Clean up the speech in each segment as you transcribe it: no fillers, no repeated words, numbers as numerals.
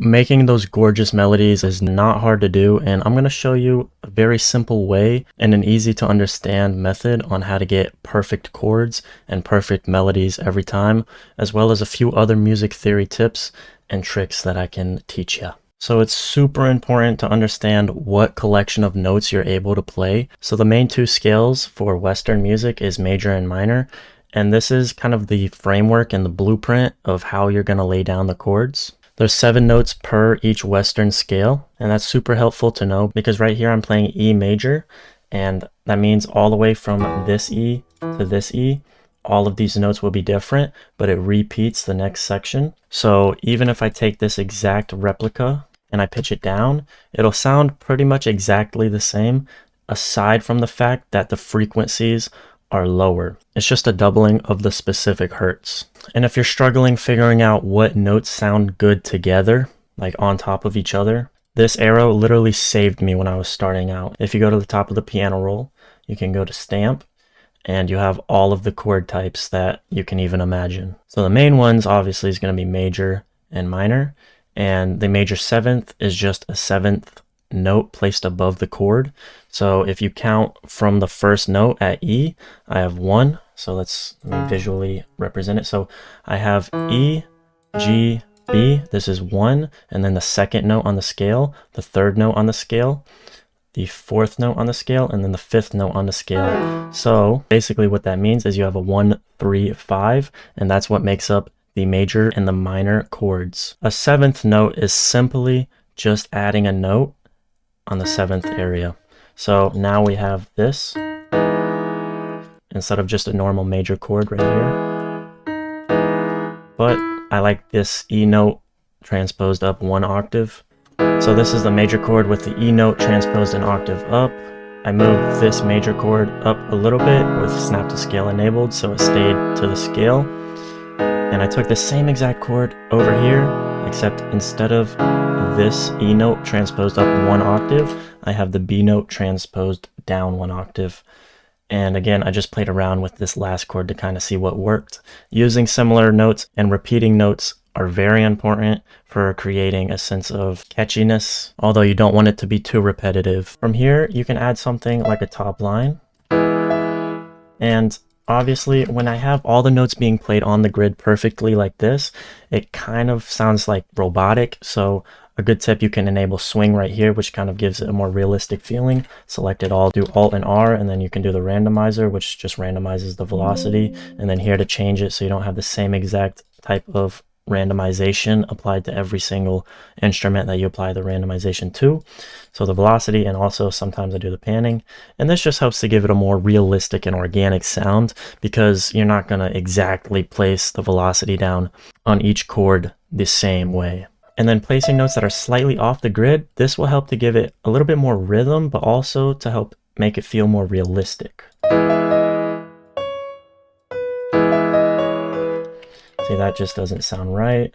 Making those gorgeous melodies is not hard to do, and I'm going to show you a very simple way and an easy to understand method on how to get perfect chords and perfect melodies every time, as well as a few other music theory tips and tricks that I can teach you. So it's super important to understand what collection of notes you're able to play. So the main two scales for Western music is major and minor, and this is kind of the framework and the blueprint of how you're going to lay down the chords. There's 7 notes per each Western scale, and that's super helpful to know because right here I'm playing E major, and that means all the way from this E to this E, all of these notes will be different, but it repeats the next section. So even if I take this exact replica and I pitch it down, it'll sound pretty much exactly the same, aside from the fact that the frequencies are lower. It's just a doubling of the specific hertz. And if you're struggling figuring out what notes sound good together, like on top of each other, this arrow literally saved me when I was starting out. If you go to the top of the piano roll, you can go to stamp, and you have all of the chord types that you can even imagine. So the main ones obviously is going to be major and minor, and the major 7th is just a 7th note placed above the chord. So if you count from the first note at E, I have 1. So let me visually represent it. So I have E, G, B. This is 1, and then the second note on the scale, the third note on the scale, the 4th note on the scale, and then the 5th note on the scale. So basically what that means is you have a 1, 3, 5, and that's what makes up the major and the minor chords. A 7th note is simply just adding a note on the 7th area. So now we have this instead of just a normal major chord right here. But I like this E note transposed up 1 octave. So this is the major chord with the E note transposed an octave up. I moved this major chord up a little bit with snap to scale enabled, so it stayed to the scale. And I took the same exact chord over here, except instead of this E note transposed up 1 octave, I have the B note transposed down 1 octave. And again, I just played around with this last chord to kind of see what worked. Using similar notes and repeating notes are very important for creating a sense of catchiness, although you don't want it to be too repetitive. From here, you can add something like a top line. And obviously, when I have all the notes being played on the grid perfectly like this, it kind of sounds like robotic. So a good tip, you can enable swing right here, which kind of gives it a more realistic feeling. Select it all, do Alt and R, and then you can do the randomizer, which just randomizes the velocity. And then here to change it so you don't have the same exact type of randomization applied to every single instrument that you apply the randomization to. So the velocity, and also sometimes I do the panning, and this just helps to give it a more realistic and organic sound because you're not going to exactly place the velocity down on each chord the same way. And then placing notes that are slightly off the grid, this will help to give it a little bit more rhythm, but also to help make it feel more realistic. See, that just doesn't sound right.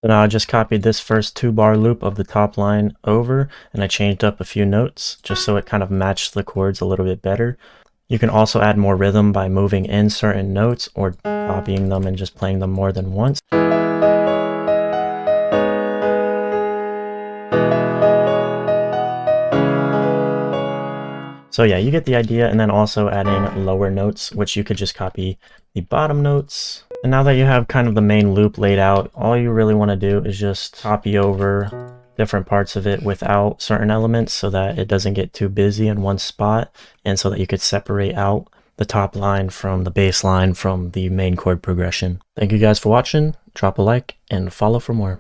So now I just copied this first 2-bar loop of the top line over, and I changed up a few notes just so it kind of matched the chords a little bit better. You can also add more rhythm by moving in certain notes or copying them and just playing them more than once. So yeah, you get the idea, and then also adding lower notes, which you could just copy the bottom notes. And now that you have kind of the main loop laid out, all you really want to do is just copy over different parts of it without certain elements so that it doesn't get too busy in one spot, and so that you could separate out the top line from the bass line from the main chord progression. Thank you guys for watching. Drop a like and follow for more.